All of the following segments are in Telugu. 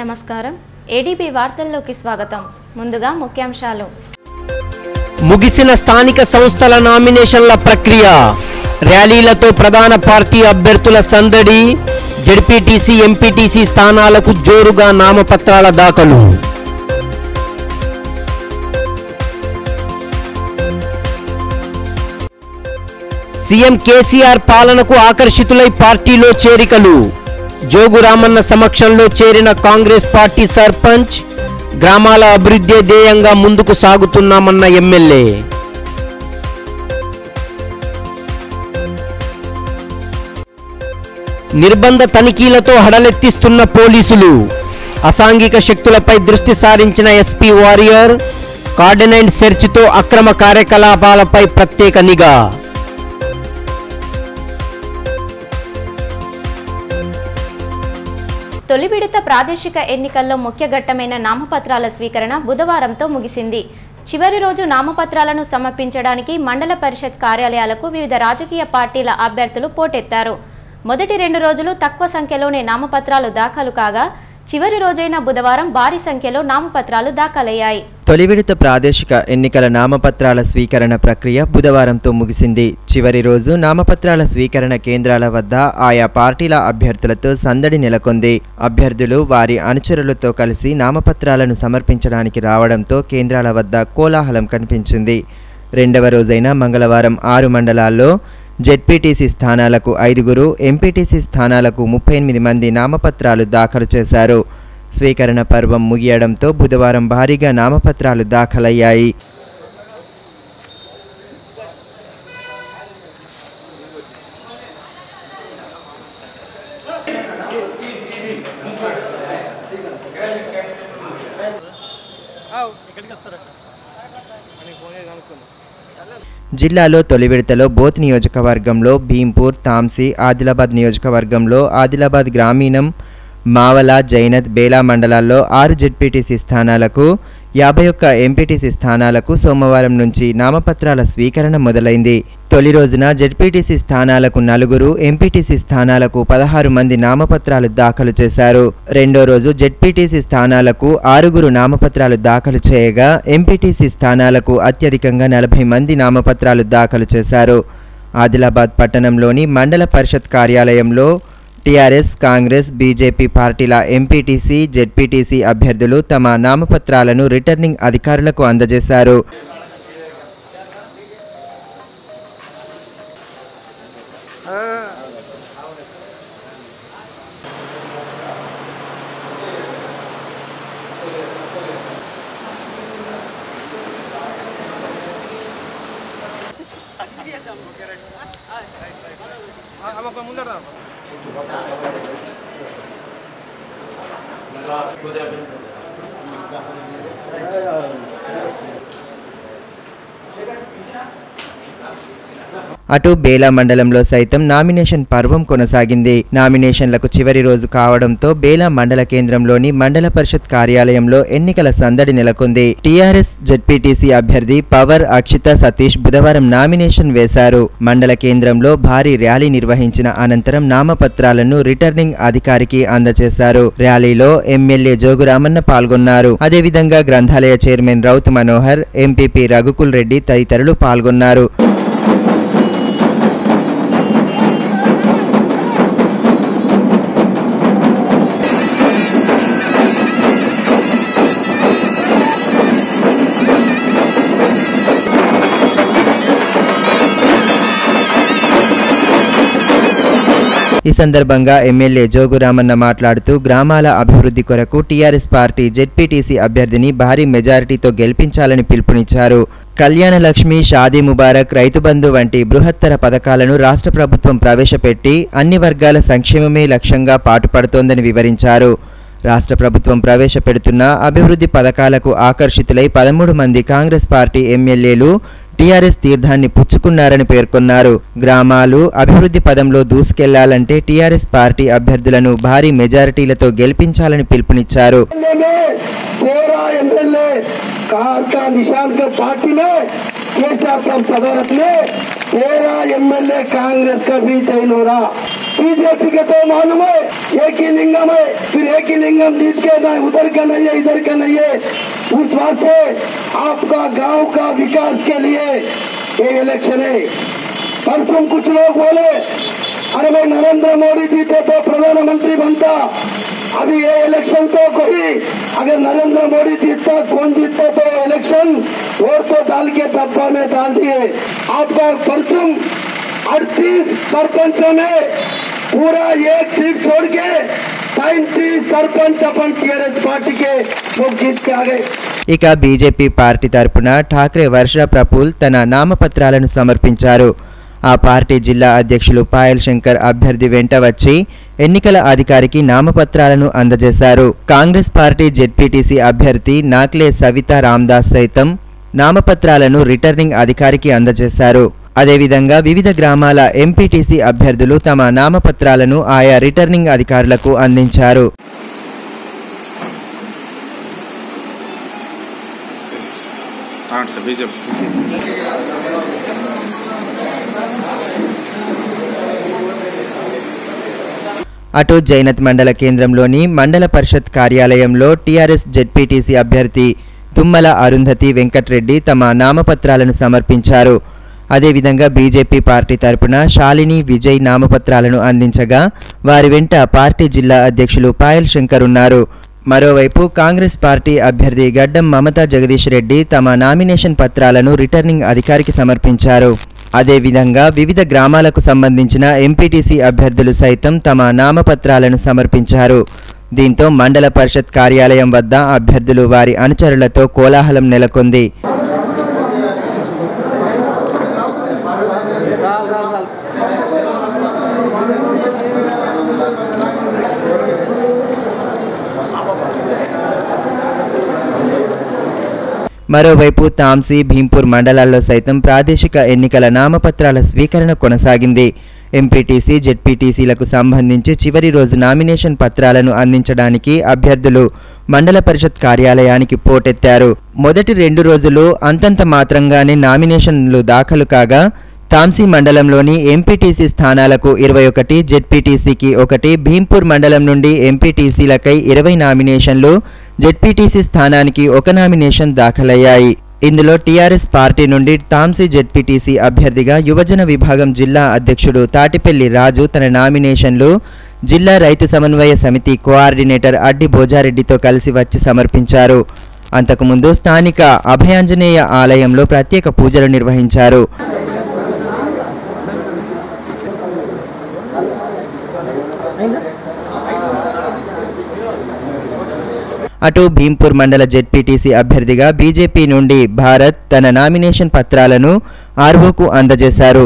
నమస్కారం ఏడీబీ వార్తల్లోకి స్వాగతం ముందుగా ముఖ్యాంశాలు ముగిసిన స్థానిక సంస్థల నామినేషన్ల ప్రక్రియ ర్యాలీలతో ప్రధాన పార్టీ అభ్యర్థుల సందడి జెడ్పీటీసీ ఎంపీటీసీ స్థానాలకు జోరుగా నామపత్రాల దాఖలు సీఎం కేసీఆర్ పాలనకు ఆకర్షితులై పార్టీలో చేరికలు జోగు రామన్న సమక్షంలో చేరిన కాంగ్రెస్ పార్టీ సర్పంచ్ గ్రామాల అభివృద్ధి ధ్యేయంగా ముందుకు సాగుతున్నామన్న ఎమ్మెల్యే నిర్బంధ తనిఖీలతో హడలెత్తిస్తున్న పోలీసులు అసాంఘిక శక్తులపై దృష్టి సారించిన ఎస్పీ వారియర్ కార్డన్ అండ్ సెర్చ్తో అక్రమ కార్యకలాపాలపై ప్రత్యేక నిఘా తొలి విడత ప్రాదేశిక ఎన్నికల్లో ముఖ్య ఘట్టమైన నామపత్రాల స్వీకరణ బుధవారంతో ముగిసింది. చివరి రోజు నామపత్రాలను సమర్పించడానికి మండల పరిషత్ కార్యాలయాలకు వివిధ రాజకీయ పార్టీల అభ్యర్థులు పోటెత్తారు. మొదటి 2 రోజులు తక్కువ సంఖ్యలోనే నామపత్రాలు దాఖలు కాగా చివరి రోజైన బుధవారం భారీ సంఖ్యలో నామపత్రాలు దాఖలయ్యాయి. తొలి విడత ప్రాదేశిక ఎన్నికల నామపత్రాల స్వీకరణ ప్రక్రియ బుధవారంతో ముగిసింది. చివరి రోజు నామపత్రాల స్వీకరణ కేంద్రాల వద్ద ఆయా పార్టీల అభ్యర్థులతో సందడి నెలకొంది. అభ్యర్థులు వారి అనుచరులతో కలిసి నామపత్రాలను సమర్పించడానికి రావడంతో కేంద్రాల వద్ద కోలాహలం కనిపించింది. రెండవ రోజైన మంగళవారం 6 మండలాల్లో జెడ్పీటీసీ స్థానాలకు 5, ఎంపీటీసీ స్థానాలకు 38 మంది నామపత్రాలు దాఖలు చేశారు. స్వీకరణ పర్వం ముగియడంతో బుధవారం భారీగా నామపత్రాలు దాఖలయ్యాయి. జిల్లాలో తొలి విడతలో బోత్ నియోజకవర్గంలో భీంపూర్, తాంసీ, ఆదిలాబాద్ నియోజకవర్గంలో ఆదిలాబాద్ గ్రామీణం, మావల, జైనత్, బేలా మండలాల్లో 6 జెడ్పీటీసీ స్థానాలకు 51 ఎంపీటీసీ స్థానాలకు సోమవారం నుంచి నామపత్రాల స్వీకరణ మొదలైంది. తొలి రోజున జెడ్పీటీసీ స్థానాలకు 4, ఎంపీటీసీ స్థానాలకు 16 మంది నామపత్రాలు దాఖలు చేశారు. రెండో రోజు జెడ్పీటీసీ స్థానాలకు 6 నామపత్రాలు దాఖలు చేయగా ఎంపీటీసీ స్థానాలకు అత్యధికంగా 40 మంది నామపత్రాలు దాఖలు చేశారు. ఆదిలాబాద్ పట్టణంలోని మండల పరిషత్ కార్యాలయంలో టీఆర్ఎస్, కాంగ్రెస్, బీజేపీ పార్టీల ఎంపీటీసీ, జెడ్పీటీసీ అభ్యర్థులు తమ నామపత్రాలను రిటర్నింగ్ అధికారులకు అందజేశారు. అటు బేలా మండలంలో సైతం నామినేషన్ పర్వం కొనసాగింది. నామినేషన్లకు చివరి రోజు కావడంతో బేలా మండల కేంద్రంలోని మండల పరిషత్ కార్యాలయంలో ఎన్నికల సందడి నెలకొంది. టీఆర్ఎస్ జెడ్పీటీసీ అభ్యర్థి పవర్ అక్షిత సతీష్ బుధవారం నామినేషన్ వేశారు. మండల కేంద్రంలో భారీ ర్యాలీ నిర్వహించిన అనంతరం నామపత్రాలను రిటర్నింగ్ అధికారికి అందజేశారు. ర్యాలీలో ఎమ్మెల్యే జోగు రామన్న పాల్గొన్నారు. అదేవిధంగా గ్రంథాలయ చైర్మన్ రౌత్ మనోహర్, ఎంపీపీ రఘుకుల్ రెడ్డి తదితరులు పాల్గొన్నారు. ఈ సందర్భంగా ఎమ్మెల్యే జోగు రామన్న మాట్లాడుతూ గ్రామాల అభివృద్ధి కొరకు టీఆర్ఎస్ పార్టీ జెడ్పీటీసీ అభ్యర్థిని భారీ మెజారిటీతో గెలిపించాలని పిలుపునిచ్చారు. కళ్యాణ లక్ష్మి, షాదీ ముబారక్, రైతు బంధు వంటి బృహత్తర పథకాలను రాష్ట్ర ప్రభుత్వం ప్రవేశపెట్టి అన్ని వర్గాల సంక్షేమమే లక్ష్యంగా పాటుపడుతోందని వివరించారు. రాష్ట్ర ప్రభుత్వం ప్రవేశపెడుతున్న అభివృద్ధి పథకాలకు ఆకర్షితులై 13 మంది కాంగ్రెస్ పార్టీ ఎమ్మెల్యేలు టీఆర్ఎస్ తీర్థాన్ని పుచ్చుకున్నారని పేర్కొన్నారు. గ్రామాలు అభివృద్ధి పదంలో దూసుకెళ్లాలంటే టీఆర్ఎస్ పార్టీ అభ్యర్థులను భారీ మెజారిటీలతో గెలిపించాలని పిలుపునిచ్చారు. कार का निशान कर पार्टी में केसीआर साहब सदारत में 13 एमएलए कांग्रेस का भी चयन हो रहा। बीजेपी के तो मालूम है एक ही लिंगम है, फिर एक ही लिंगम जीत के ना उधर का नहीं है इधर का नहीं है। उस बात से आपका गांव का विकास के लिए ये इलेक्शन है। परसों कुछ लोग बोले अरे भाई नरेंद्र मोदी जीते तो प्रधानमंत्री बनता। अभी ये इलेक्शन तो कोई अगर नरेंद्र मोदी जीतता कौन जीतता तो इलेक्शन वोट तो डाल के डब्बा में डाल दिए। आपका परसों 38 सरपंचों में पूरा एक सीट छोड़ के 35 सरपंच अपन टीआरएस पार्टी के लोग जीत के आ गए। ఇక బీజేపీ పార్టీ తరపున ఠాక్రే వర్ష ప్రఫుల్ తన నామపత్రాలను సమర్పించారు. ఆ పార్టీ జిల్లా అధ్యక్షులు పాయల్ శంకర్ అభ్యర్థి వెంట వచ్చి ఎన్నికల అధికారికి నామపత్రాలను అందజేశారు. కాంగ్రెస్ పార్టీ జెడ్పీటీసీ అభ్యర్థి నాక్లే సవితా రామ్దాస్ సైతం నామపత్రాలను రిటర్నింగ్ అధికారికి అందజేశారు. అదేవిధంగా వివిధ గ్రామాల ఎంపీటీసీ అభ్యర్థులు తమ నామపత్రాలను ఆయా రిటర్నింగ్ అధికారులకు అందించారు. అటు జైనత్ మండల కేంద్రంలోని మండల పరిషత్ కార్యాలయంలో టీఆర్ఎస్ జెడ్పీటీసీ అభ్యర్థి తుమ్మల అరుంధతి వెంకట్రెడ్డి తమ నామపత్రాలను సమర్పించారు. అదేవిధంగా బీజేపీ పార్టీ తరపున శాలిని విజయ్ నామపత్రాలను అందించగా వారి వెంట పార్టీ జిల్లా అధ్యక్షులు పాయల్ శంకర్ ఉన్నారు. మరోవైపు కాంగ్రెస్ పార్టీ అభ్యర్థి గడ్డం మమతా జగదీష్ రెడ్డి తమ నామినేషన్ పత్రాలను రిటర్నింగ్ అధికారికి సమర్పించారు. అదేవిధంగా వివిధ గ్రామాలకు సంబంధించిన ఎంపీటీసీ అభ్యర్థులు సైతం తమ నామపత్రాలను సమర్పించారు. దీంతో మండల పరిషత్ కార్యాలయం వద్ద అభ్యర్థులు వారి అనుచరులతో కోలాహలం నెలకొంది. మరోవైపు తాంసీ భీంపూర్ మండలాల్లో సైతం ప్రాదేశిక ఎన్నికల నామపత్రాల స్వీకరణ కొనసాగింది. ఎంపీటీసీ జెడ్పీటీసీలకు సంబంధించి చివరి రోజు నామినేషన్ పత్రాలను అందించడానికి అభ్యర్థులు మండల పరిషత్ కార్యాలయానికి పోటెత్తారు. మొదటి 2 రోజులు అంతంత మాత్రంగానే నామినేషన్లు దాఖలు కాగా తాంసీ మండలంలోని ఎంపీటీసీ స్థానాలకు 21, జెడ్పీటీసీకి 1, భీంపూర్ మండలం నుండి ఎంపీటీసీలకై 20 నామినేషన్లు, జెడ్పీటీసీ స్థానానికి 1 నామినేషన్ దాఖలయ్యాయి. ఇందులో టీఆర్ఎస్ పార్టీ నుండి తాంసీ జెడ్పీటీసీ అభ్యర్థిగా యువజన విభాగం జిల్లా అధ్యక్షుడు తాటిపల్లి రాజు తన నామినేషన్లు జిల్లా రైతు సమన్వయ సమితి కోఆర్డినేటర్ అడ్డి భోజారెడ్డితో కలిసి వచ్చి సమర్పించారు. అంతకుముందు స్థానిక అభయాంజనేయ ఆలయంలో ప్రత్యేక పూజలు నిర్వహించారు. అటు భీంపూర్ మండల జెడ్పీటీసీ అభ్యర్థిగా బీజేపీ నుండి భారత్ తన నామినేషన్ పత్రాలను ఆర్ఓకు అందజేశారు.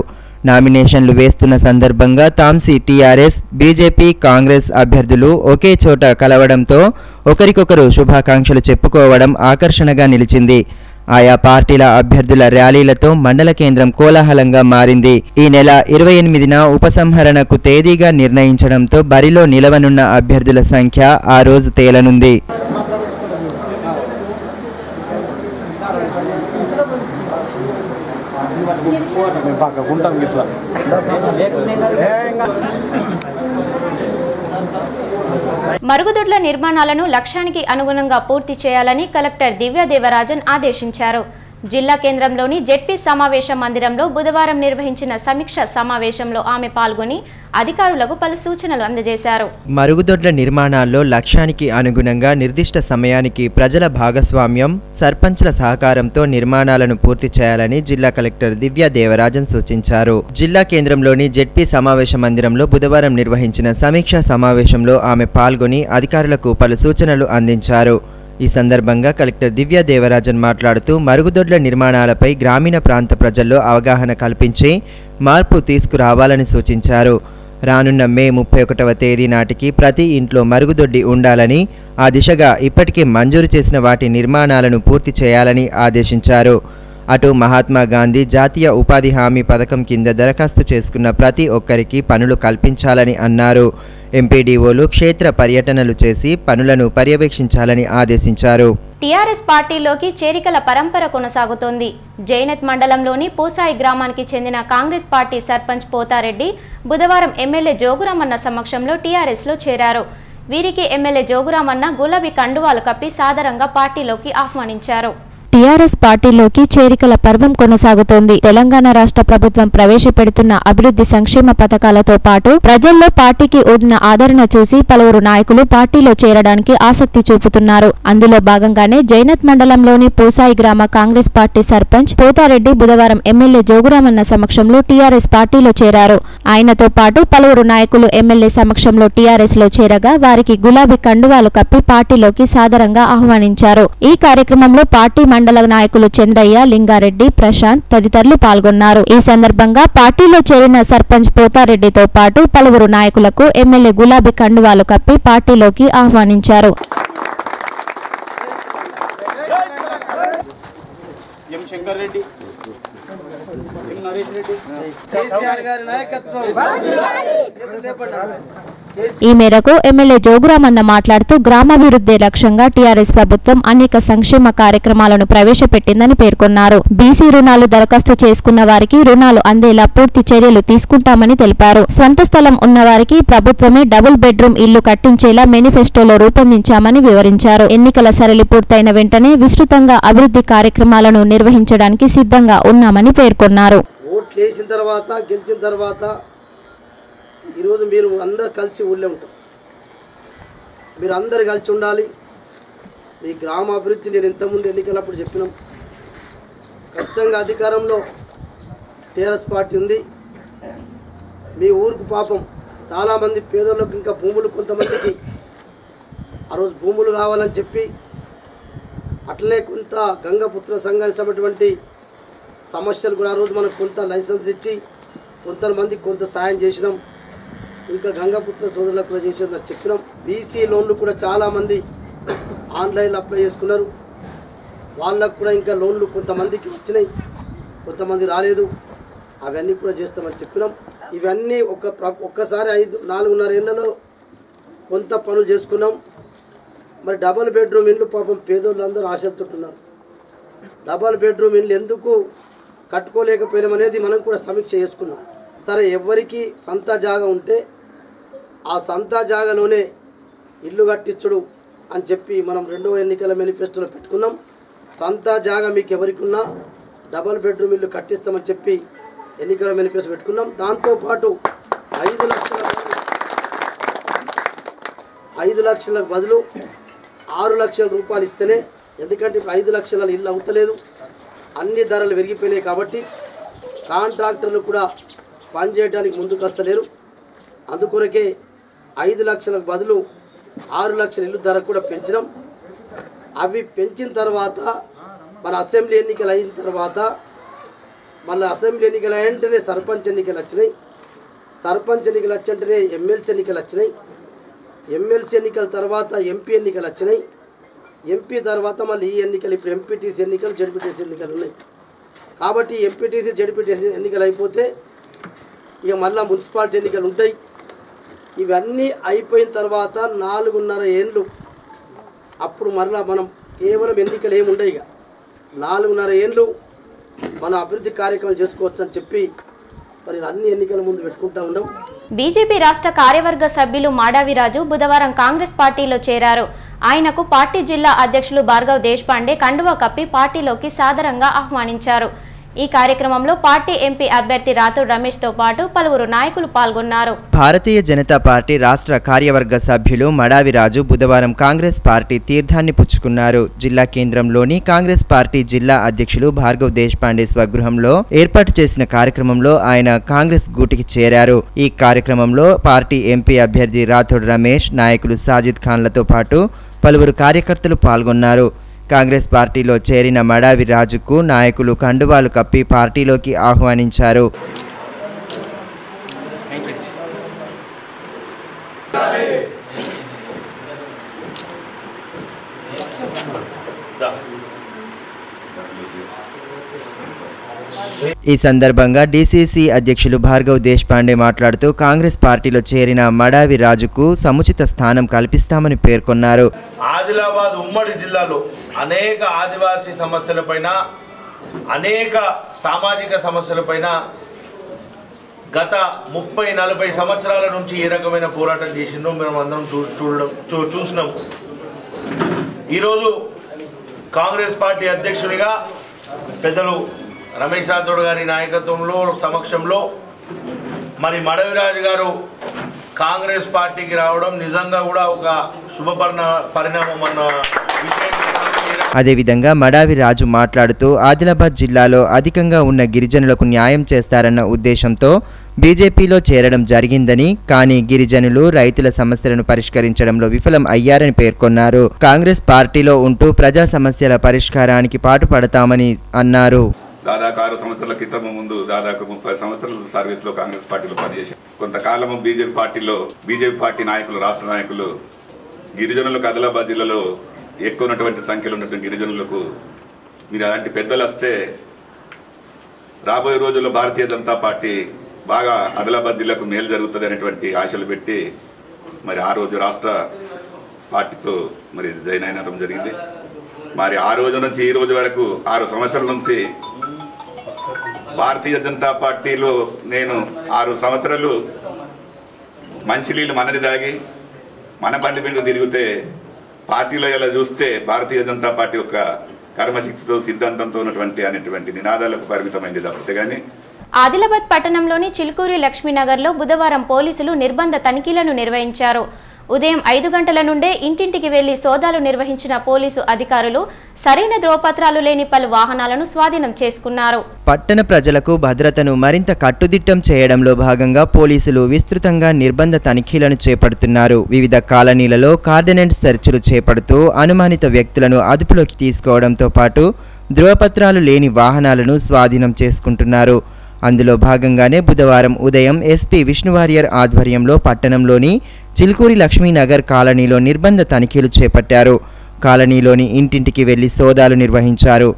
నామినేషన్లు వేస్తున్న సందర్భంగా తాంసీ టీఆర్ఎస్, బీజేపీ, కాంగ్రెస్ అభ్యర్థులు ఒకే చోట కలవడంతో ఒకరికొకరు శుభాకాంక్షలు చెప్పుకోవడం ఆకర్షణగా నిలిచింది. ఆయా పార్టీల అభ్యర్థుల ర్యాలీలతో మండల కేంద్రం కోలాహలంగా మారింది. ఈ నెల 28న ఉపసంహరణకు తేదీగా నిర్ణయించడంతో బరిలో నిలవనున్న అభ్యర్థుల సంఖ్య ఆ రోజు తేలనుంది. మరుగుదొడ్ల నిర్మాణాలను లక్ష్యానికి అనుగుణంగా పూర్తి చేయాలని కలెక్టర్ దివ్య దేవరాజన్ ఆదేశించారు. జిల్లా కేంద్రంలోని జెడ్పీ సమావేశ మందిరంలో బుధవారం నిర్వహించిన సమీక్ష సమావేశంలో ఆమె పాల్గొని అధికారులకు పలు సూచనలు అందజేశారు. మరుగుదొడ్ల నిర్మాణాల్లో లక్ష్యానికి అనుగుణంగా నిర్దిష్ట సమయానికి ప్రజల భాగస్వామ్యం, సర్పంచ్ల సహకారంతో నిర్మాణాలను పూర్తి చేయాలని జిల్లా కలెక్టర్ దివ్య దేవరాజన్ సూచించారు. జిల్లా కేంద్రంలోని జెడ్పీ సమావేశ మందిరంలో బుధవారం నిర్వహించిన సమీక్షా సమావేశంలో ఆమె పాల్గొని అధికారులకు పలు సూచనలు అందించారు. ఈ సందర్భంగా కలెక్టర్ దివ్య దేవరాజన్ మాట్లాడుతూ మరుగుదొడ్ల నిర్మాణాలపై గ్రామీణ ప్రాంత ప్రజల్లో అవగాహన కల్పించి మార్పు తీసుకురావాలని సూచించారు. రానున్న మే 31వ తేదీ నాటికి ప్రతి ఇంట్లో మరుగుదొడ్డి ఉండాలని, ఆ దిశగా ఇప్పటికే మంజూరు చేసిన వాటి నిర్మాణాలను పూర్తి చేయాలని ఆదేశించారు. అటు మహాత్మా గాంధీ జాతీయ ఉపాధి హామీ పథకం కింద దరఖాస్తు చేసుకున్న ప్రతి ఒక్కరికి పనులు కల్పించాలని అన్నారు. ఎంపీడీఓలు క్షేత్ర పర్యటనలు చేసి పనులను పర్యవేక్షించాలని ఆదేశించారు. టీఆర్ఎస్ పార్టీలోకి చేరికల పరంపర కొనసాగుతోంది. జైనత్ మండలంలోని పూసాయి గ్రామానికి చెందిన కాంగ్రెస్ పార్టీ సర్పంచ్ పోతారెడ్డి బుధవారం ఎమ్మెల్యే జోగురామన్న సమక్షంలో టీఆర్ఎస్లో చేరారు. వీరికి ఎమ్మెల్యే జోగురామన్న గులాబీ కండువాలు కప్పి సాదరంగా పార్టీలోకి ఆహ్వానించారు. టీఆర్ఎస్ పార్టీలోకి చేరికల పర్వం కొనసాగుతోంది. తెలంగాణ రాష్ట్ర ప్రభుత్వం ప్రవేశపెడుతున్న అభివృద్ధి సంక్షేమ పథకాలతో పాటు ప్రజల్లో పార్టీకి ఉన్న ఆదరణ చూసి పలువురు నాయకులు పార్టీలో చేరడానికి ఆసక్తి చూపుతున్నారు. అందులో భాగంగానే జైనత్ మండలంలోని పూసాయి గ్రామ కాంగ్రెస్ పార్టీ సర్పంచ్ పోతారెడ్డి బుధవారం ఎమ్మెల్యే జోగురామన్న సమక్షంలో టీఆర్ఎస్ పార్టీలో చేరారు. ఆయనతో పాటు పలువురు నాయకులు ఎమ్మెల్యే సమక్షంలో టీఆర్ఎస్ లో చేరగా వారికి గులాబీ కండువాలు కప్పి పార్టీలోకి సాదరంగా ఆహ్వానించారు. ఈ కార్యక్రమంలో పార్టీ మండల నాయకులు చంద్రయ్య, లింగారెడ్డి, ప్రశాంత్ తదితరులు పాల్గొన్నారు. ఈ సందర్భంగా పార్టీలో చేరిన సర్పంచ్ పోతారెడ్డితో పాటు పలువురు నాయకులకు ఎమ్మెల్యే గులాబీ కండువాలు కప్పి పార్టీలోకి ఆహ్వానించారు. ఈ మేరకు ఎమ్మెల్యే జోగురామన్న మాట్లాడుతూ గ్రామాభివృద్ధి లక్ష్యంగా టీఆర్ఎస్ ప్రభుత్వం అనేక సంక్షేమ కార్యక్రమాలను ప్రవేశపెట్టిందని పేర్కొన్నారు. బీసీ రుణాలు దరఖాస్తు చేసుకున్న వారికి రుణాలు అందేలా పూర్తి చర్యలు తీసుకుంటామని తెలిపారు. స్వంత స్థలం ఉన్న వారికి ప్రభుత్వమే డబుల్ బెడ్రూమ్ ఇల్లు కట్టించేలా మేనిఫెస్టోలో రూపొందించామని వివరించారు. ఎన్నికల సరళి పూర్తయిన వెంటనే విస్తృతంగా అభివృద్ధి కార్యక్రమాలను నిర్వహించడానికి సిద్ధంగా ఉన్నామని పేర్కొన్నారు. ఓట్లేసిన తర్వాత గెలిచిన తర్వాత ఈరోజు మీరు అందరు కలిసి ఊళ్ళో ఉంటారు. మీరు అందరు కలిసి ఉండాలి. మీ గ్రామ అభివృద్ధి నేను ఇంతకుముందు ఎన్నికలప్పుడు చెప్పినాం. ఖచ్చితంగా అధికారంలో టీఆర్ఎస్ పార్టీ ఉంది. మీ ఊరికి పాపం చాలామంది పేదలకు ఇంకా భూములు కొంతమందికి ఆ రోజు భూములు కావాలని చెప్పి అట్లనే కొంత గంగపుత్ర సంఘానికి సంబంధించినటువంటి సమస్యలు కూడా ఆ రోజు మనకు కొంత లైసెన్స్ ఇచ్చి కొంతమందికి కొంత సాయం చేసినాం. ఇంకా గంగపుత్ర సోదరులకు కూడా చేసిన చెప్పినాం. బీసీ లోన్లు కూడా చాలామంది ఆన్లైన్లో అప్లై చేసుకున్నారు. వాళ్ళకు కూడా ఇంకా లోన్లు కొంతమందికి వచ్చినాయి, కొంతమంది రాలేదు. అవన్నీ కూడా చేస్తామని చెప్పినాం. ఇవన్నీ ఒక్కసారి 4.5 ఏళ్లలో కొంత పనులు చేసుకున్నాం. మరి డబుల్ బెడ్రూమ్ ఇల్లు పాపం పేదోళ్ళందరూ ఆశలుతుంటున్నారు. డబుల్ బెడ్రూమ్ ఇల్లు ఎందుకు కట్టుకోలేకపోయినామనేది మనం కూడా సమీక్ష చేసుకున్నాం. సరే, ఎవరికి సొంత జాగా ఉంటే ఆ సొంత జాగాలోనే ఇల్లు కట్టించుడు అని చెప్పి మనం 2వ ఎన్నికల మేనిఫెస్టోలో పెట్టుకున్నాం. సొంత జాగా మీకు ఎవరికి ఉన్నా డబుల్ బెడ్రూమ్ ఇల్లు కట్టిస్తామని చెప్పి ఎన్నికల మేనిఫెస్టో పెట్టుకున్నాం. దాంతోపాటు 5 లక్షలకు బదులు 6 లక్షల రూపాయలు ఇస్తేనే, ఎందుకంటే ఇప్పుడు 5 లక్షల ఇల్లు అవుతలేదు, అన్ని ధరలు పెరిగిపోయినాయి. కాబట్టి కాంట్రాక్టర్లు కూడా పనిచేయడానికి ముందుకు వస్తలేరు. అందుకొరకే 5 లక్షలకు బదులు 6 లక్షల ఇల్లు ధర కూడా పెంచినాం. అవి పెంచిన తర్వాత మన అసెంబ్లీ ఎన్నికలు అయిన తర్వాత మళ్ళీ అసెంబ్లీ ఎన్నికలు వెంటనే సర్పంచ్ ఎన్నికలు వచ్చినాయి. సర్పంచ్ ఎన్నికలు వచ్చంటేనే ఎమ్మెల్సీ ఎన్నికలు వచ్చినాయి. ఎమ్మెల్సీ ఎన్నికల తర్వాత ఎంపీ ఎన్నికలు వచ్చినాయి. ఎంపీ తర్వాత మళ్ళీ ఈ ఎన్నికలు, ఇప్పుడు ఎంపీటీసీ ఎన్నికలు, జడ్పీటీసీ ఎన్నికలు ఉన్నాయి. కాబట్టి ఎంపీటీసీ, జడ్పీటీసీ ఎన్నికలు అయిపోతే ఇక మళ్ళీ మున్సిపాలిటీ ఎన్నికలు ఉంటాయి. ఇవన్నీ అయిపోయిన తర్వాత 4.5 ఏళ్ళు అప్పుడు మరలా మనం కేవలం ఎన్నికలు ఏమి ఉండవు. ఇక 4.5 ఏళ్ళు మన అభివృద్ధి కార్యక్రమాలు చేసుకోవచ్చు అని చెప్పి మరి అన్ని ఎన్నికల ముందు పెట్టుకుంటా ఉన్నాం. బీజేపీ రాష్ట్ర కార్యవర్గ సభ్యులు మాడావిరాజు బుధవారం కాంగ్రెస్ పార్టీలో చేరారు. ఆయనకు పార్టీ జిల్లా అధ్యక్షులు భార్గవ్ దేశపాండే కండువా కప్పి పార్టీలోకి సాదరంగా ఆహ్వానించారు. ఈ కార్యక్రమంలో పార్టీ ఎంపీ అభ్యర్థి రాథోడ్ రమేష్ తో పాటు పలువురు నాయకులు పాల్గొన్నారు. భారతీయ జనతా పార్టీ రాష్ట్ర కార్యవర్గ సభ్యులు మడావిరాజు బుధవారం కాంగ్రెస్ పార్టీ తీర్థాన్ని పుచ్చుకున్నారు. జిల్లా కేంద్రంలోని కాంగ్రెస్ పార్టీ జిల్లా అధ్యక్షులు భార్గవ్ దేశపాండే స్వగృహంలో ఏర్పాటు చేసిన కార్యక్రమంలో ఆయన కాంగ్రెస్ గూటికి చేరారు. ఈ కార్యక్రమంలో పార్టీ ఎంపీ అభ్యర్థి రాథోడ్ రమేష్, నాయకులు సాజిద్ ఖాన్లతో పాటు పలువురు కార్యకర్తలు పాల్గొన్నారు. కాంగ్రెస్ పార్టీలో చేరిన మడావిరాజుకు నాయకులు కండువాలు కప్పి పార్టీలోకి ఆహ్వానించారు. ఈ సందర్భంగా డీసీసీ అధ్యక్షులు భార్గవ్ దేశపాండే మాట్లాడుతూ కాంగ్రెస్ పార్టీలో చేరిన మడావి రాజుకు సముచిత స్థానం కల్పిస్తామని పేర్కొన్నారు. ఆదిలాబాద్ ఉమ్మడి జిల్లాలో అనేక ఆదివాసీ సమస్యలపైన అనేక సామాజిక సమస్యలపైన గత 30-40 సంవత్సరాల నుంచి ఏ రకమైన పోరాటం చేసిందో మేము అందరం చూసినాం. ఈరోజు కాంగ్రెస్ పార్టీ అధ్యక్షునిగా పెద్దలు రమేష్ రాథోడ్ గారి నాయకత్వంలో సమక్షంలో మరి మడవిరాజు గారు కాంగ్రెస్ పార్టీకి రావడం నిజంగా కూడా ఒక శుభ పరిణామం అన్న విషయం. అదేవిధంగా మడావి రాజు మాట్లాడుతూ ఆదిలాబాద్ జిల్లాలో అధికంగా ఉన్న గిరిజనులకు న్యాయం చేస్తారన్న ఉద్దేశంతో బీజేపీలో చేరడం జరిగిందని, కానీ గిరిజనులు రైతుల సమస్యలను పరిష్కరించడంలో విఫలం అయ్యారని పేర్కొన్నారు. కాంగ్రెస్ పార్టీలో ఉంటూ ప్రజా సమస్యల పరిష్కారానికి పాటుపడతామని అన్నారు. దాదాపు 6 సంవత్సరాల క్రితం ముందు దాదాపు 30 సంవత్సరాల సర్వీస్లో కాంగ్రెస్ పార్టీలో పనిచేశారు. కొంతకాలము బీజేపీ పార్టీ నాయకులు, రాష్ట్ర నాయకులు గిరిజనులకు ఆదిలాబాద్ జిల్లాలో ఎక్కువ ఉన్నటువంటి సంఖ్యలో ఉన్నటువంటి గిరిజనులకు మీరు అలాంటి పెద్దలు వస్తే రాబోయే రోజుల్లో భారతీయ జనతా పార్టీ బాగా ఆదిలాబాద్ జిల్లాకు మేలు జరుగుతుంది అనేటువంటి ఆశలు పెట్టి మరి ఆ రోజు రాష్ట్ర పార్టీతో మరి జాయిన్ అయినడం జరిగింది. మరి ఆ రోజు నుంచి ఈ రోజు వరకు 6 సంవత్సరాల నుంచి భారతీయ జనతా పార్టీలో నేను 6 సంవత్సరాలు మంచినీళ్ళు మనది దాగి మన బండి మీద తిరిగితే పార్టీలో ఇలా చూస్తే భారతీయ జనతా పార్టీ యొక్క కర్మశక్తితో సిద్ధాంతంతో అనేటువంటి నినాదాలకు పరిమితమైంది తప్పితే కానీ. ఆదిలాబాద్ పట్టణంలోని చిలుకూరి లక్ష్మీనగర్లో బుధవారం పోలీసులు నిర్బంధ తనిఖీలను నిర్వహించారు. ఉదయం 5 గంటల నుండే ఇంటింటికి వెళ్లి సోదాలు నిర్వహించిన పోలీసు అధికారులు సరైన ధ్రువపత్రాలు లేని పలు వాహనాలను స్వాధీనం చేసుకున్నారు. పట్టణ ప్రజలకు భద్రతను మరింత కట్టుదిట్టం చేయడంలో భాగంగా పోలీసులు విస్తృతంగా నిర్బంధ తనిఖీలను చేపడుతున్నారు. వివిధ కాలనీలలో కార్డినెంట్ సెర్చ్లు చేపడుతూ అనుమానిత వ్యక్తులను అదుపులోకి తీసుకోవడంతో పాటు ధ్రువపత్రాలు లేని వాహనాలను స్వాధీనం చేసుకుంటున్నారు. అందులో భాగంగానే బుధవారం ఉదయం ఎస్పీ విష్ణువారియర్ ఆధ్వర్యంలో పట్టణంలోని చిలుకూరి లక్ష్మీనగర్ కాలనీలో నిర్బంధ తనిఖీలు చేపట్టారు. కాలనీలోని ఇంటింటికి వెళ్లి సోదాలు నిర్వహించారు.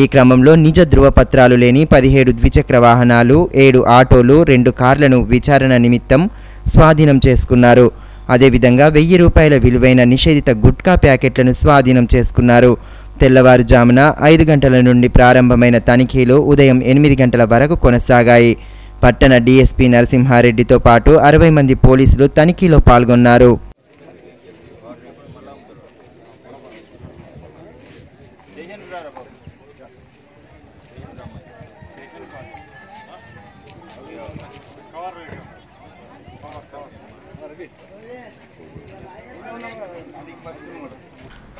ఈ క్రమంలో నిజ ధృవపత్రాలు లేని 17 ద్విచక్ర వాహనాలు, 7 ఆటోలు, 2 కార్లను విచారణ నిమిత్తం స్వాధీనం చేసుకున్నారు. అదేవిధంగా 1000 రూపాయల విలువైన నిషేధిత గుట్కా ప్యాకెట్లను స్వాధీనం చేసుకున్నారు. తెల్లవారుజామున 5 గంటల నుండి ప్రారంభమైన తనిఖీలు ఉదయం 8 గంటల వరకు కొనసాగాయి. పట్టణ డీఎస్పీ నరసింహారెడ్డితో పాటు 60 మంది పోలీసులు తనిఖీలో పాల్గొన్నారు.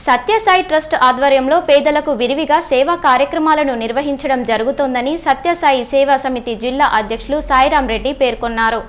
సత్యసాయి ట్రస్ట్ ఆధ్వర్యంలో పేదలకు విరివిగా సేవా కార్యక్రమాలను నిర్వహించడం జరుగుతోందని సత్యసాయి సేవా సమితి జిల్లా అధ్యక్షులు సాయిరాం రెడ్డి పేర్కొన్నారు.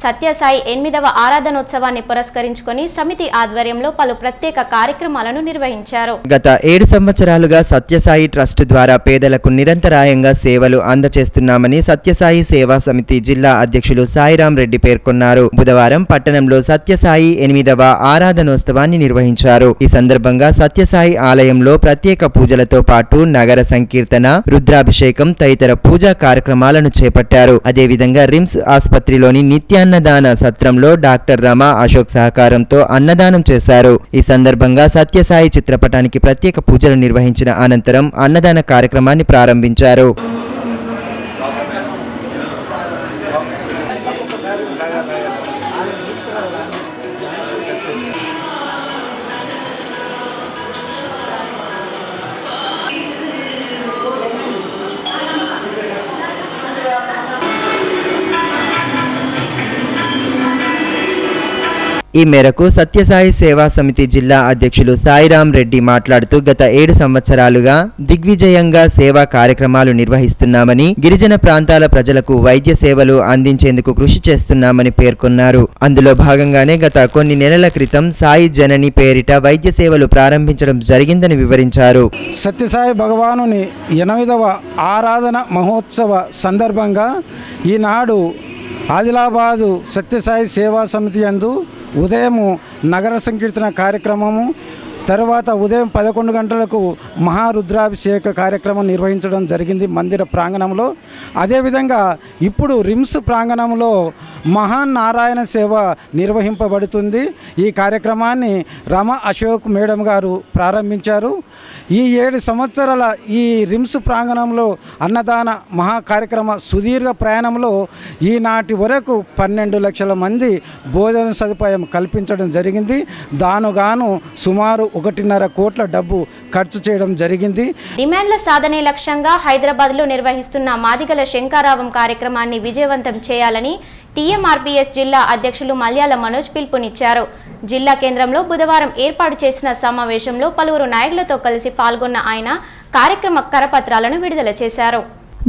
సత్యసాయి 8వ ఆరాధనోత్సవాన్ని పురస్కరించుకొని సమితి ఆధ్వర్యంలో పలు ప్రత్యేక కార్యక్రమాలను నిర్వహించారు. గత 7 సంవత్సరాలుగా సత్యసాయి ట్రస్ట్ ద్వారా పేదలకు నిరంతరాయంగా సేవలు అందజేస్తున్నామని సత్యసాయి సేవా సమితి జిల్లా అధ్యక్షులు సాయిరాం రెడ్డి పేర్కొన్నారు. బుధవారం పట్టణంలో సత్యసాయి 8వ ఆరాధనోత్సవాన్ని నిర్వహించారు. ఈ సందర్భంగా సత్యసాయి ఆలయంలో ప్రత్యేక పూజలతో పాటు నగర సంకీర్తన, రుద్రాభిషేకం తదితర పూజా కార్యక్రమాలను చేపట్టారు. అదేవిధంగా రిమ్స్ ఆసుపత్రిలోని నిత్యాన్నదాన సత్రంలో డాక్టర్ రమా అశోక్ సహకారంతో అన్నదానం చేశారు. ఈ సందర్భంగా సత్యసాయి చిత్రపటానికి ప్రత్యేక పూజలు నిర్వహించిన అనంతరం అన్నదాన కార్యక్రమాన్ని ప్రారంభించారు. ఈ మేరకు సత్యసాయి సేవా సమితి జిల్లా అధ్యక్షులు సాయిరాం రెడ్డి మాట్లాడుతూ గత 7 సంవత్సరాలుగా దిగ్విజయంగా సేవా కార్యక్రమాలు నిర్వహిస్తున్నామని, గిరిజన ప్రాంతాల ప్రజలకు వైద్య సేవలు అందించేందుకు కృషి చేస్తున్నామని పేర్కొన్నారు. అందులో భాగంగానే గత కొన్ని నెలల క్రితం సాయి జనని పేరిట వైద్య సేవలు ప్రారంభించడం జరిగిందని వివరించారు. సత్యసాయి భగవానుని 8వ ఆరాధన మహోత్సవ సందర్భంగా ఈనాడు ఆదిలాబాదు సత్యసాయి సేవా సమితి యందు ఉదయం నగర సంకీర్తన కార్యక్రమము, తర్వాత ఉదయం 11 గంటలకు మహారుద్రాభిషేక కార్యక్రమం నిర్వహించడం జరిగింది మందిర ప్రాంగణంలో. అదేవిధంగా ఇప్పుడు రిమ్స్ ప్రాంగణంలో మహానారాయణ సేవ నిర్వహింపబడుతుంది. ఈ కార్యక్రమాన్ని రమ అశోక్ మేడం గారు ప్రారంభించారు. ఈ 7 సంవత్సరాల ఈ రిమ్స్ ప్రాంగణంలో అన్నదాన మహా కార్యక్రమ సుదీర్ఘ ప్రయాణంలో ఈనాటి వరకు 12 లక్షల మంది భోజన సదుపాయం కల్పించడం జరిగింది. దానుగాను సుమారు 1.5 కోట్ల డబ్బు ఖర్చు చేయడం జరిగింది. డిమాండ్ల సాధనే లక్ష్యంగా హైదరాబాద్లో నిర్వహిస్తున్న మాదిగల శంకారావం కార్యక్రమాన్ని విజయవంతం చేయాలని టీఎంఆర్పీఎస్ జిల్లా అధ్యక్షులు మల్యాల మనోజ్ పిలుపునిచ్చారు. జిల్లా కేంద్రంలో బుధవారం ఏర్పాటు చేసిన సమావేశంలో పలువురు నాయకులతో కలిసి పాల్గొన్న ఆయన కార్యక్రమ కరపత్రాలను విడుదల చేశారు.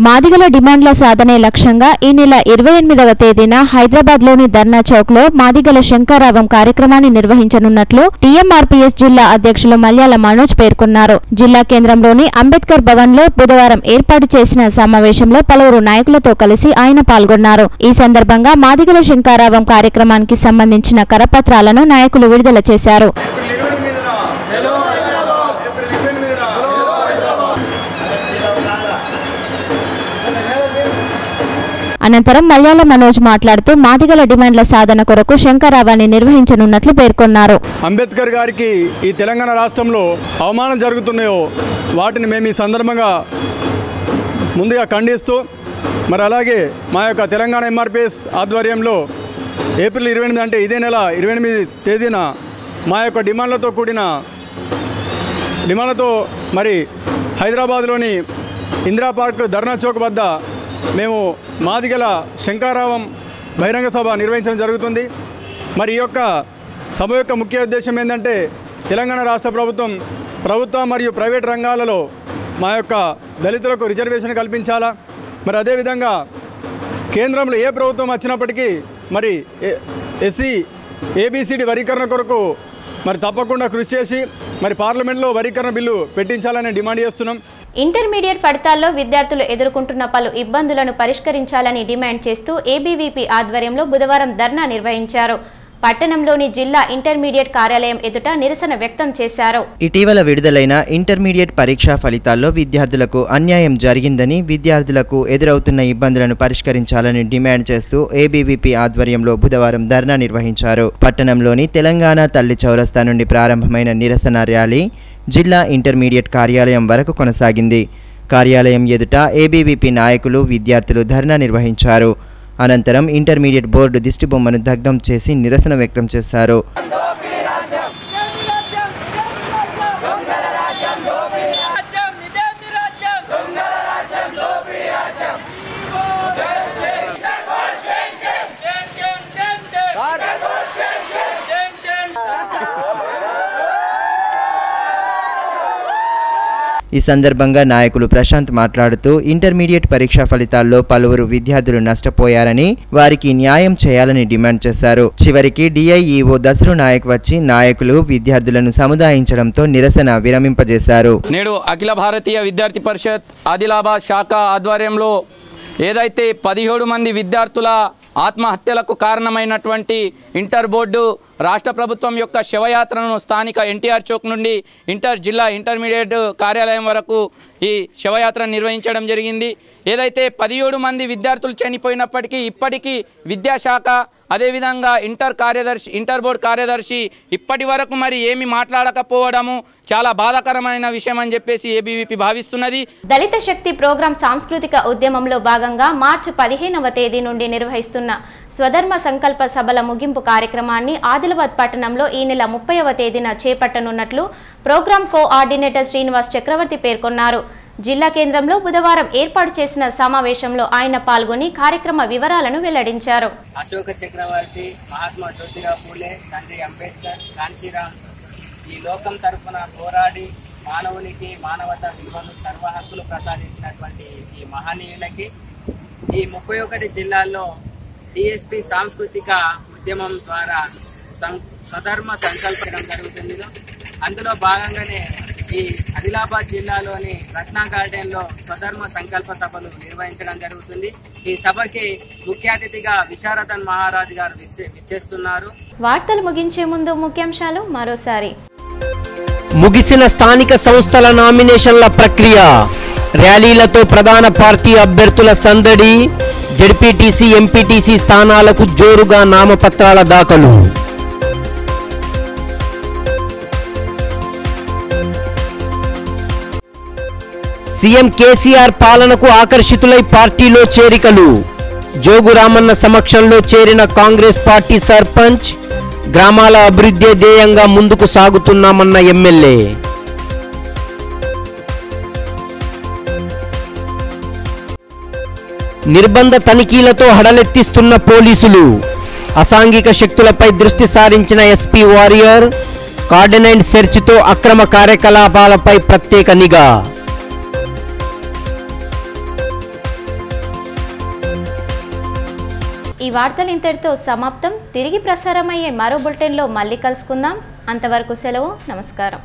మాదిగల డిమాండ్ల సాధనే లక్ష్యంగా ఈ నెల 28వ తేదీన హైదరాబాద్లోని ధర్నా చౌక్లో మాదిగల శంకారావం కార్యక్రమాన్ని నిర్వహించనున్నట్లు టీఎంఆర్పీఎస్ జిల్లా అధ్యక్షులు మల్యాల మనోజ్ పేర్కొన్నారు. జిల్లా కేంద్రంలోని అంబేద్కర్ భవన్లో బుధవారం ఏర్పాటు చేసిన సమావేశంలో పలువురు నాయకులతో కలిసి ఆయన పాల్గొన్నారు. ఈ సందర్భంగా మాదిగల శంకారావం కార్యక్రమానికి సంబంధించిన కరపత్రాలను నాయకులు విడుదల చేశారు. అనంతరం మల్యాల మనోజ్ మాట్లాడుతూ మాదిగల డిమాండ్ల సాధన కొరకు శంకారావాన్ని నిర్వహించనున్నట్లు పేర్కొన్నారు. అంబేద్కర్ గారికి ఈ తెలంగాణ రాష్ట్రంలో అవమానం జరుగుతున్నాయో వాటిని మేము ఈ సందర్భంగా ముందుగా ఖండిస్తూ, మరి అలాగే మా యొక్క తెలంగాణ ఎంఆర్పిఎస్ ఆధ్వర్యంలో ఏప్రిల్ 28 అంటే ఇదే నెల 28 తేదీన మా యొక్క డిమాండ్లతో మరి హైదరాబాద్లోని ఇందిరా పార్క్ ధర్నా చౌక్ వద్ద మేము మాదిగల శంకారావం బహిరంగ సభ నిర్వహించడం జరుగుతుంది. మరి ఈ యొక్క సభ యొక్క ముఖ్య ఉద్దేశం ఏంటంటే తెలంగాణ రాష్ట్ర ప్రభుత్వ మరియు ప్రైవేట్ రంగాలలో మా యొక్క దళితులకు రిజర్వేషన్ కల్పించాలా. మరి అదేవిధంగా కేంద్రంలో ఏ ప్రభుత్వం వచ్చినప్పటికీ మరి ఎస్సీ ఏబిసిడి వర్గీకరణ కొరకు మరి తప్పకుండా కృషి చేసి మరి పార్లమెంట్లో వర్గీకరణ బిల్లు పెట్టించాలని డిమాండ్ చేస్తున్నాం. ఇంటర్మీడియట్ ఫలితాల్లో విద్యార్థులు ఎదుర్కొంటున్న పలు ఇబ్బందులను పరిష్కరించాలని డిమాండ్ చేస్తూ ఏబీవీపీ ఆధ్వర్యంలో బుధవారం ధర్నా నిర్వహించారు. పట్టణంలోని జిల్లా ఇంటర్మీడియట్ కార్యాలయం ఎదుట నిరసన వ్యక్తం చేశారు. ఇటీవల విడుదలైన ఇంటర్మీడియట్ పరీక్షా ఫలితాల్లో విద్యార్థులకు అన్యాయం జరిగిందని, విద్యార్థులకు ఎదురవుతున్న ఇబ్బందులను పరిష్కరించాలని డిమాండ్ చేస్తూ ఏబీవీపీ ఆధ్వర్యంలో బుధవారం ధర్నా నిర్వహించారు. పట్టణంలోని తెలంగాణ తల్లి చౌరస్తా నుండి ప్రారంభమైన నిరసన ర్యాలీ జిల్లా ఇంటర్మీడియట్ కార్యాలయం వరకు కొనసాగింది. కార్యాలయం ఎదుట ఏబీవీపీ నాయకులు, విద్యార్థులు ధర్నా నిర్వహించారు. అనంతరం ఇంటర్మీడియట్ బోర్డు దిష్టిబొమ్మను దగ్ధం చేసి నిరసన వ్యక్తం చేశారు. ఈ సందర్భంగా నాయకులు ప్రశాంత్ మాట్లాడుతూ ఇంటర్మీడియట్ పరీక్షా ఫలితాల్లో పలువురు విద్యార్థులు నష్టపోయారని, వారికి న్యాయం చేయాలని డిమాండ్ చేశారు. చివరికి డిఐఈఓ దసరు నాయక్ వచ్చి నాయకులు, విద్యార్థులను సముదాయించడంతో నిరసన విరమింపజేశారు. నేడు అఖిల భారతీయ విద్యార్థి పరిషత్ ఆదిలాబాద్ శాఖ ఆధ్వర్యంలో ఏదైతే 17 మంది విద్యార్థుల ఆత్మహత్యలకు కారణమైనటువంటి ఇంటర్ బోర్డు రాష్ట్ర ప్రభుత్వం యొక్క శవయాత్రను స్థానిక ఎన్టీఆర్ చౌక్ నుండి జిల్లా ఇంటర్మీడియట్ కార్యాలయం వరకు ఈ శవయాత్ర నిర్వహించడం జరిగింది. ఏదైతే 17 మంది విద్యార్థులు చనిపోయినప్పటికీ ఇప్పటికీ విద్యాశాఖ అదేవిధంగా ఇంటర్ బోర్డు కార్యదర్శి ఇప్పటి వరకు మరి ఏమి మాట్లాడకపోవడము చాలా బాధాకరమైన విషయం అని చెప్పేసి ఏబీవీపీ భావిస్తున్నది. దళిత శక్తి ప్రోగ్రాం సాంస్కృతిక ఉద్యమంలో భాగంగా మార్చి 15వ తేదీ నుండి నిర్వహిస్తున్న స్వధర్మ సంకల్ప సభల ముగింపు కార్యక్రమాన్ని ఆదిలాబాద్ పట్టణంలో ఈ నెల 30వ తేదీన చేపట్టనున్నట్లు ప్రోగ్రాం కోఆర్డినేటర్ శ్రీనివాస్ చక్రవర్తి పేర్కొన్నారు. జిల్లా కేంద్రంలో బుధవారం ఏర్పాటు చేసిన సమావేశంలో ఆయన పాల్గొని కార్యక్రమ వివరాలను వెల్లడించారు. అశోక చక్రవర్తి, మహాత్మా జ్యోతిరావు పూలే, తండ్రి అంబేద్కర్, కాన్సీరామ్ ఈ లోకం తరఫున పోరాడి మానవునికి మానవతా విలువలు సర్వ హక్కులు ప్రసాదించినటువంటి ఈ మహనీయులకి ఈ 31 జిల్లాల్లో డిఎస్పి సాంస్కృతిక ఉద్యమం ద్వారా స్వధర్మ సంకల్పించడం జరుగుతుంది. అందులో భాగంగానే ఈ ఆదిలాబాద్ జిల్లాలోని రత్నా గార్డెన్ లో స్వధర్మ సంకల్ప సభలు నిర్వహించడం జరుగుతుంది. ఈ సభకి ముఖ్య అతిథిగా విశారదన్ మహారాజ్ గారు విచ్చేస్తున్నారు. వార్తలు ముగించే ముందు ముఖ్యాంశాలు మరోసారి. ముగిసిన స్థానిక సంస్థల నామినేషన్ల ప్రక్రియ, ర్యాలీలతో ప్రధాన పార్టీ అభ్యర్థుల సందడి, జెడ్పీటీసీ ఎంపీటీసీ స్థానాలకు జోరుగా నామపత్రాల దాఖలు. సీఎం కేసీఆర్ పాలనకు ఆకర్షితులై పార్టీలో చేరికలు, జోగు రామన్న సమక్షంలో చేరిన కాంగ్రెస్ పార్టీ సర్పంచ్, గ్రామాల అభివృద్ధి ధ్యేయంగా ముందుకు సాగుతున్నామన్న ఎమ్మెల్యే. నిర్బంధ తనిఖీలతో హడలెత్తిస్తున్న పోలీసులు, అసాంఘిక శక్తులపై దృష్టి సారించిన ఎస్పీ వారియర్, కార్డన్ అండ్ సెర్చ్తో అక్రమ కార్యకలాపాలపై ప్రత్యేక నిఘా. ఈ వార్తలు ఇంతటితో సమాప్తం. తిరిగి ప్రసారమయ్యే మరో బులెటిన్లో మళ్ళీ కలుసుకుందాం. అంతవరకు సెలవు. నమస్కారం.